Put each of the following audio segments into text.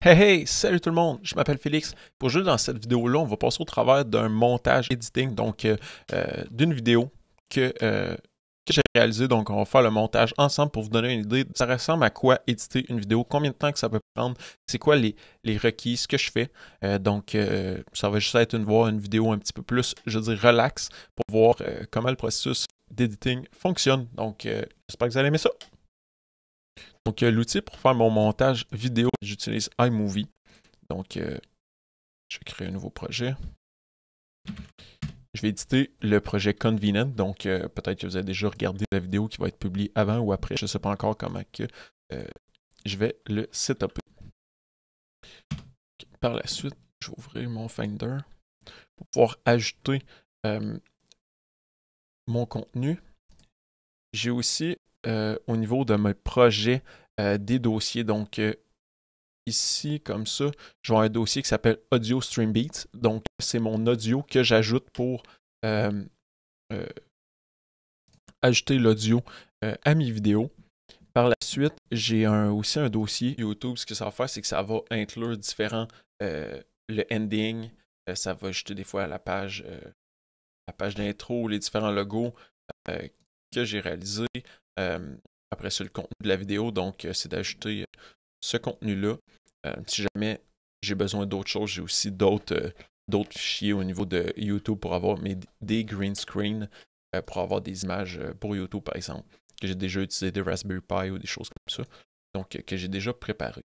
Hey hey, salut tout le monde, je m'appelle Félix. Pour juste dans cette vidéo-là, on va passer au travers d'un montage editing, d'une vidéo que j'ai réalisée. Donc, on va faire le montage ensemble pour vous donner une idée. Ça ressemble à quoi éditer une vidéo, combien de temps que ça peut prendre, c'est quoi les requis, ce que je fais. Ça va juste être une vidéo un petit peu plus, je veux dire, relax pour voir comment le processus d'editing fonctionne. J'espère que vous allez aimer ça. L'outil pour faire mon montage vidéo, j'utilise iMovie. Je vais créer un nouveau projet. Je vais éditer le projet Convenient. Peut-être que vous avez déjà regardé la vidéo qui va être publiée avant ou après. Je ne sais pas encore comment que je vais le setuper. Par la suite, je vais ouvrir mon Finder pour pouvoir ajouter mon contenu. J'ai aussi, au niveau de mes projets, des dossiers. Ici, comme ça, je vais avoir un dossier qui s'appelle Audio Stream Beats. Donc, c'est mon audio que j'ajoute pour euh, euh, ajouter l'audio à mes vidéos. Par la suite, j'ai aussi un dossier YouTube. Ce que ça va faire, c'est que ça va inclure différents, le ending, ça va ajouter des fois à la page d'intro, les différents logos euh, que j'ai réalisés. Après ça, le contenu de la vidéo, c'est d'ajouter ce contenu-là. Si jamais j'ai besoin d'autres choses, j'ai aussi d'autres fichiers au niveau de YouTube pour avoir des green screen, pour avoir des images pour YouTube, par exemple, que j'ai déjà utilisé des Raspberry Pi ou des choses comme ça, que j'ai déjà préparé.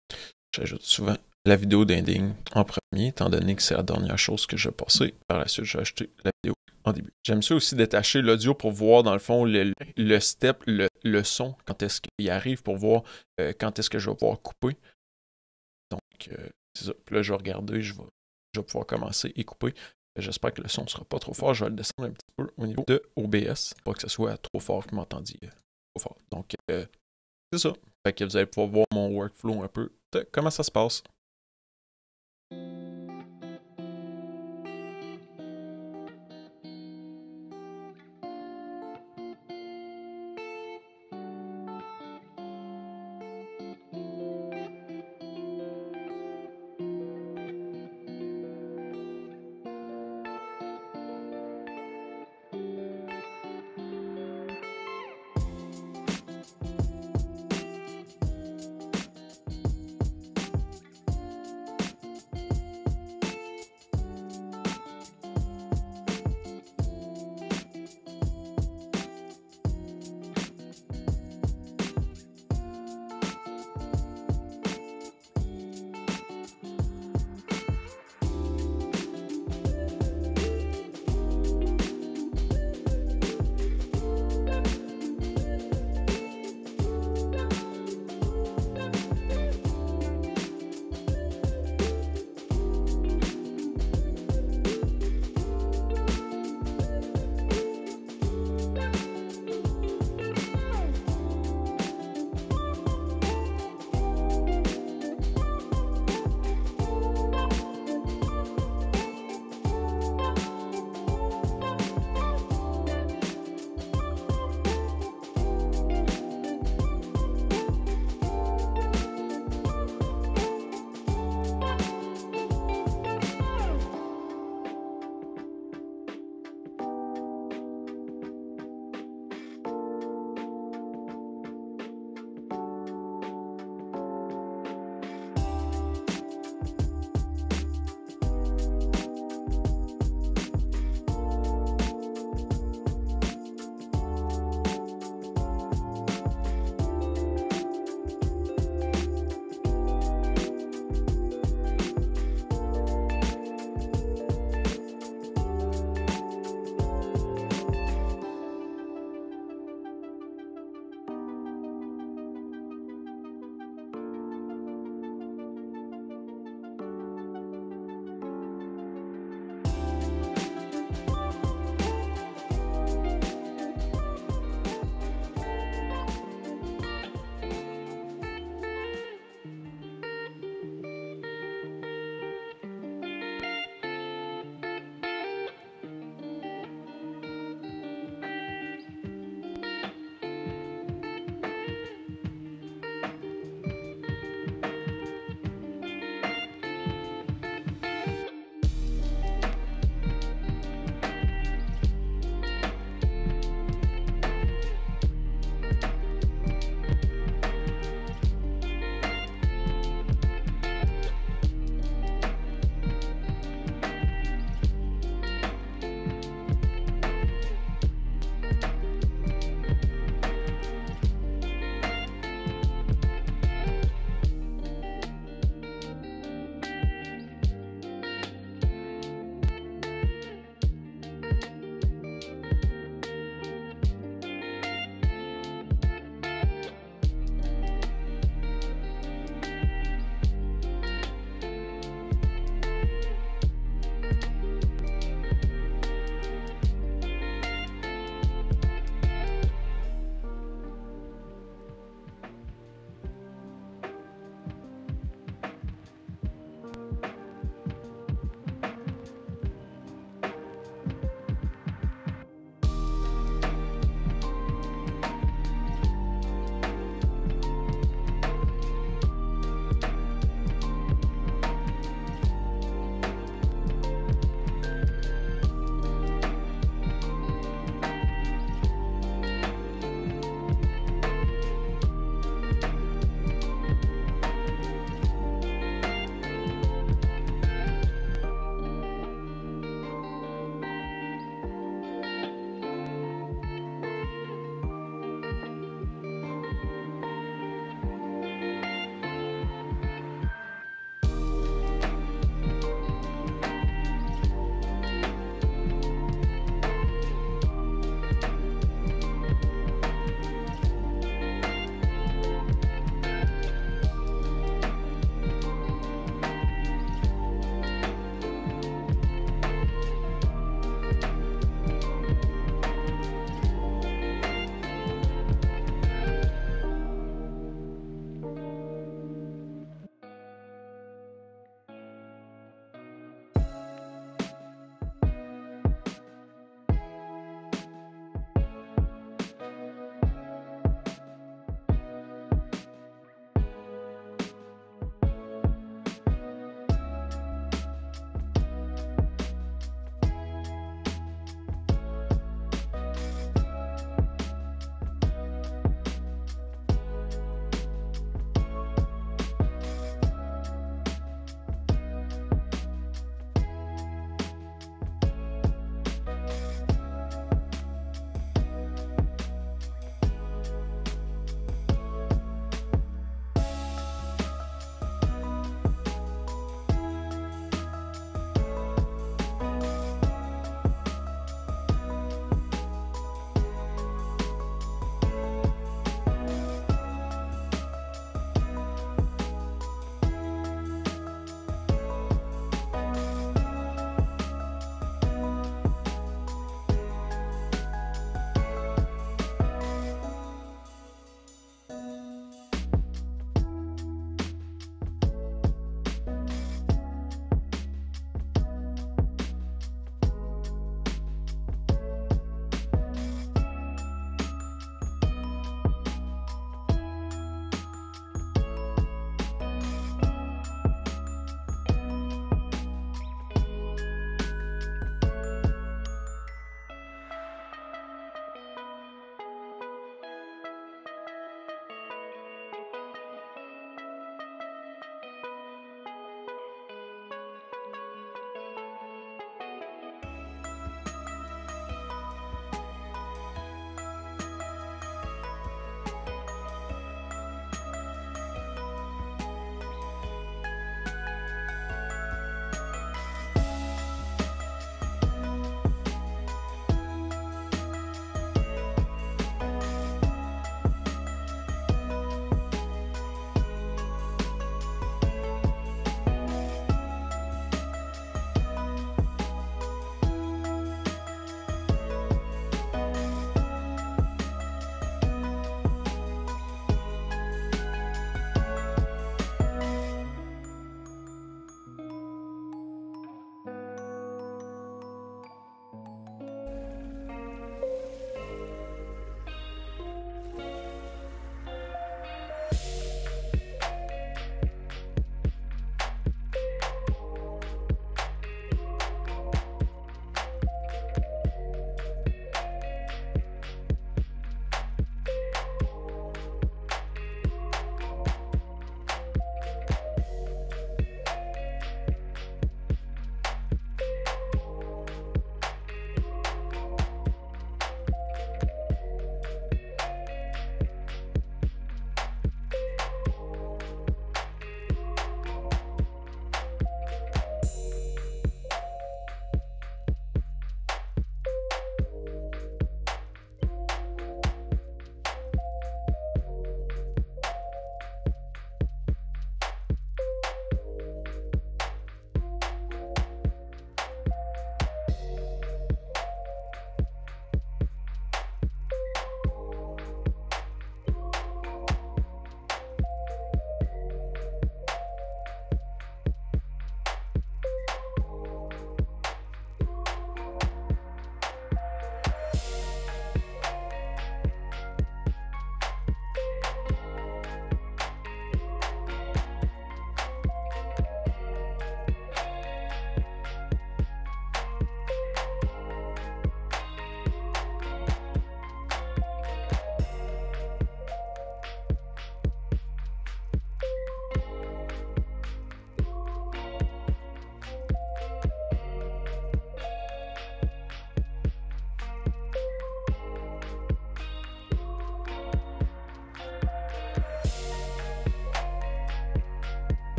J'ajoute souvent la vidéo d'ending en premier, étant donné que c'est la dernière chose que je vais passer. Par la suite, je vais ajouter la vidéo en début. J'aime ça aussi détacher l'audio pour voir, dans le fond, le step, le son, quand est-ce qu'il arrive, pour voir quand est-ce que je vais pouvoir couper. C'est ça. Puis là, je vais regarder, je vais pouvoir commencer et couper. J'espère que le son ne sera pas trop fort. Je vais le descendre un petit peu au niveau de OBS. Pas que ce soit trop fort que vous m'entendiez trop fort. C'est ça. Fait que vous allez pouvoir voir mon workflow un peu de comment ça se passe.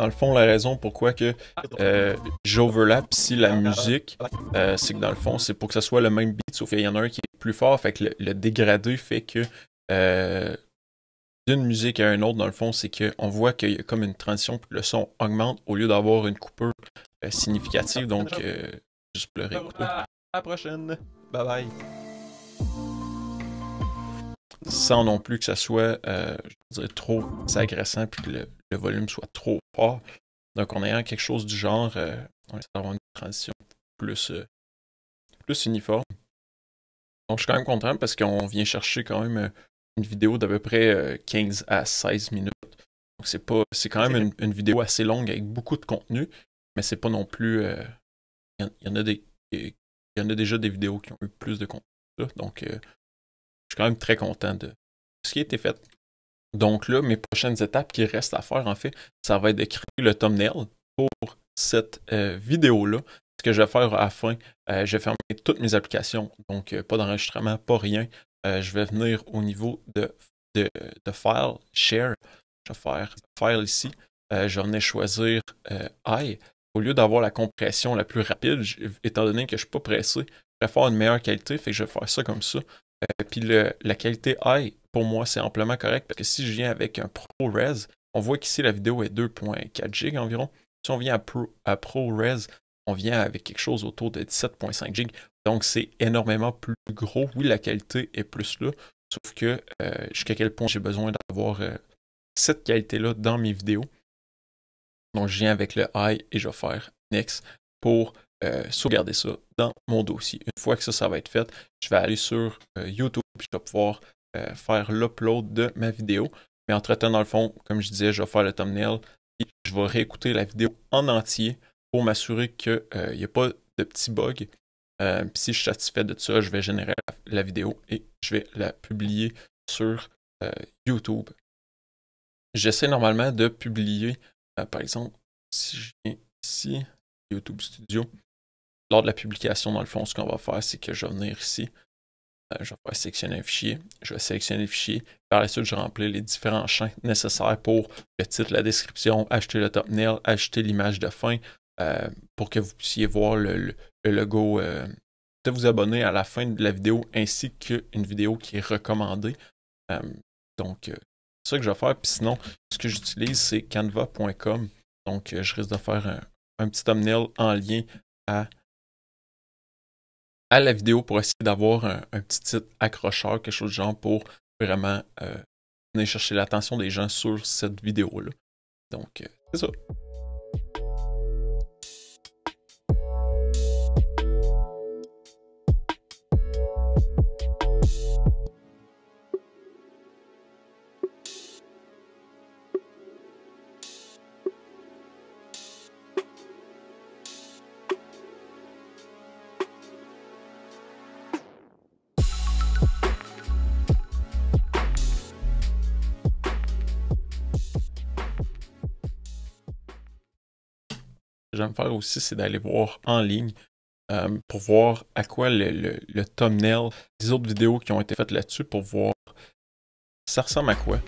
Dans le fond, la raison pourquoi que j'overlap ici la musique, c'est que dans le fond, c'est pour que ça soit le même beat, sauf qu'il y en a un qui est plus fort, fait que le dégradé fait que d'une musique à une autre, dans le fond, c'est qu'on voit qu'il y a comme une transition, puis le son augmente au lieu d'avoir une coupure significative, donc juste pour le réécouter. À la prochaine! Bye bye! Sans non plus que ça soit, je dirais, trop agressant puis que le volume soit trop fort. Donc, en ayant quelque chose du genre, on va avoir une transition plus uniforme. Donc, je suis quand même content parce qu'on vient chercher quand même une vidéo d'à peu près 15 à 16 minutes. Donc, c'est quand même une vidéo assez longue avec beaucoup de contenu, mais c'est pas non plus... Il y en a déjà des vidéos qui ont eu plus de contenu. Là, donc, je suis quand même très content de ce qui a été fait. Donc là, mes prochaines étapes qui restent à faire, en fait, ça va être de créer le thumbnail pour cette vidéo-là. Ce que je vais faire à la fin, je vais fermer toutes mes applications. Donc, pas d'enregistrement, pas rien. Je vais venir au niveau de File, Share. Je vais faire File ici. Je vais venir choisir I. Au lieu d'avoir la compression la plus rapide, étant donné que je ne suis pas pressé, je vais faire une meilleure qualité. Fait que je vais faire ça comme ça. Puis la qualité high, pour moi, c'est amplement correct parce que si je viens avec un ProRes, on voit qu'ici la vidéo est 2.4 GB environ. Si on vient à ProRes, on vient avec quelque chose autour de 17.5 GB. Donc c'est énormément plus gros. Oui, la qualité est plus là, sauf que jusqu'à quel point j'ai besoin d'avoir cette qualité-là dans mes vidéos. Donc je viens avec le high et je vais faire Next pour sauvegarder ça dans mon dossier. Une fois que ça va être fait, je vais aller sur YouTube et je vais pouvoir faire l'upload de ma vidéo. Mais entre-temps, dans le fond, comme je disais, je vais faire le thumbnail et je vais réécouter la vidéo en entier pour m'assurer qu'il n'y a pas de petits bugs. Puis si je suis satisfait de ça, je vais générer la vidéo et je vais la publier sur YouTube. J'essaie normalement de publier, par exemple, si je viens ici, YouTube Studio, lors de la publication, dans le fond, ce qu'on va faire, c'est que je vais venir ici, je vais faire sélectionner un fichier, je vais sélectionner le fichier, par la suite, je vais remplir les différents champs nécessaires pour le titre, la description, ajouter le thumbnail, ajouter l'image de fin, pour que vous puissiez voir le logo, de vous abonner à la fin de la vidéo, ainsi qu'une vidéo qui est recommandée. Donc, c'est ça que je vais faire. Puis sinon, ce que j'utilise, c'est canva.com. Donc, je risque de faire un petit thumbnail en lien à la vidéo pour essayer d'avoir un petit titre accrocheur, quelque chose de genre pour vraiment venir chercher l'attention des gens sur cette vidéo-là. Donc, c'est ça. Ce que j'aime faire aussi, c'est d'aller voir en ligne pour voir à quoi le thumbnail des autres vidéos qui ont été faites là-dessus pour voir ça ressemble à quoi.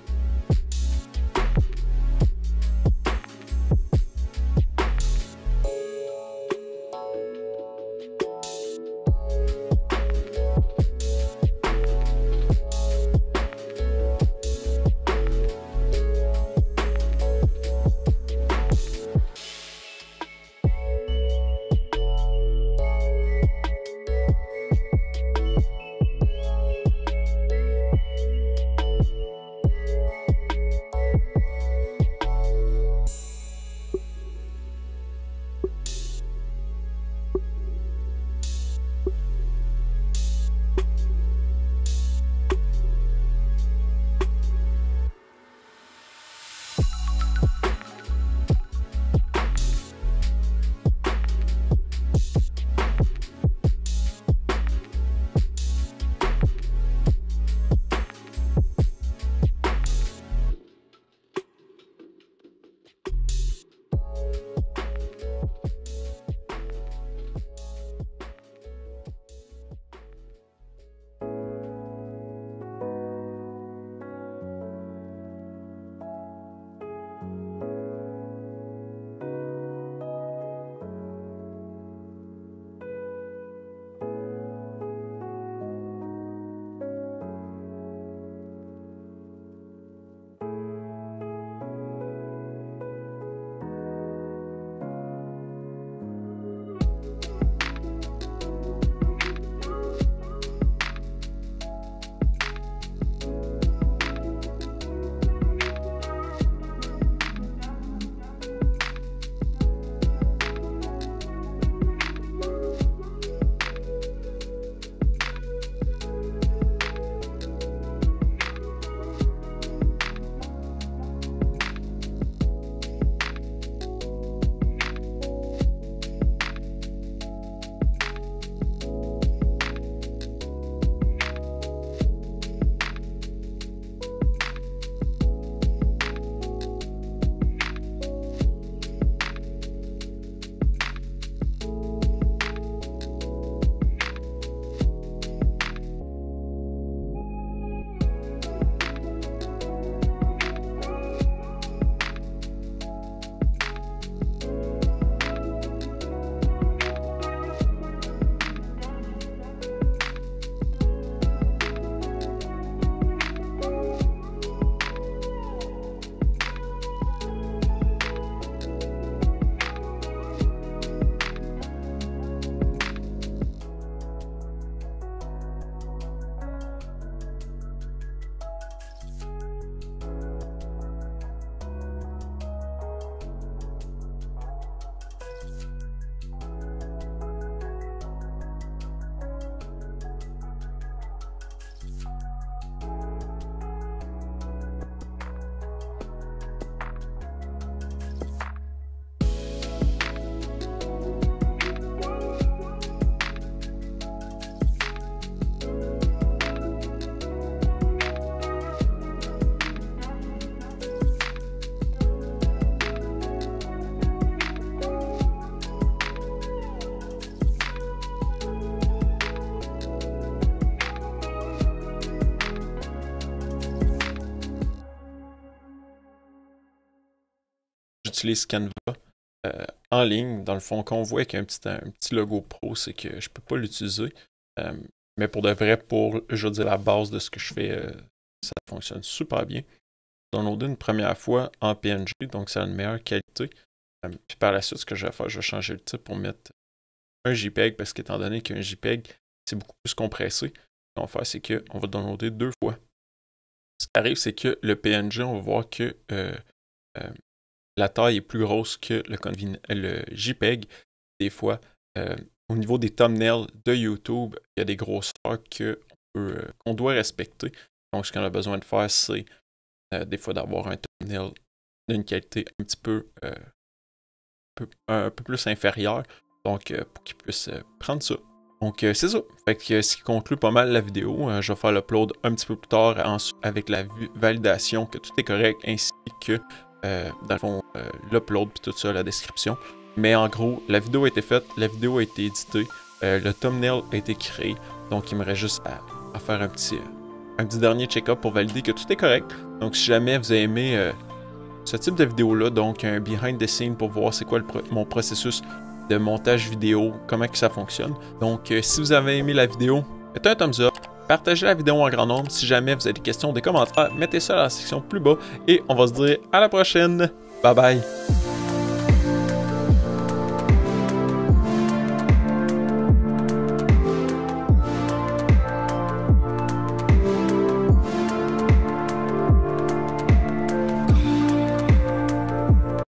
j'utilise Canva en ligne. Dans le fond, quand on voit qu'il y a un petit logo pro, c'est que je peux pas l'utiliser. Mais pour de vrai, pour, je veux dire, la base de ce que je fais, ça fonctionne super bien. Downloader une première fois en PNG, donc ça a une meilleure qualité. Puis par la suite, ce que je vais faire, je vais changer le type pour mettre un JPEG, parce qu'étant donné qu'un JPEG, c'est beaucoup plus compressé. Ce qu'on va faire, c'est qu'on va downloader 2 fois. Ce qui arrive, c'est que le PNG, on va voir que la taille est plus grosse que le JPEG. Des fois, au niveau des thumbnails de YouTube, il y a des grosseurs qu'on doit respecter. Donc, ce qu'on a besoin de faire, c'est des fois d'avoir un thumbnail d'une qualité un peu plus inférieure. Donc, pour qu'ils puissent prendre ça. Donc, c'est ça. Fait que ce qui conclut pas mal la vidéo. Je vais faire l'upload un petit peu plus tard avec la validation que tout est correct, ainsi que, dans le fond, l'upload puis tout ça, la description. Mais en gros, la vidéo a été faite, la vidéo a été éditée, le thumbnail a été créé. Donc, il me reste juste à faire un petit dernier check-up pour valider que tout est correct. Donc, si jamais vous avez aimé ce type de vidéo-là, donc un behind the scene pour voir c'est quoi mon processus de montage vidéo, comment que ça fonctionne. Donc, si vous avez aimé la vidéo, mettez un thumbs up, partagez la vidéo en grand nombre. Si jamais vous avez des questions, des commentaires, mettez ça dans la section plus bas et on va se dire à la prochaine. Bye bye!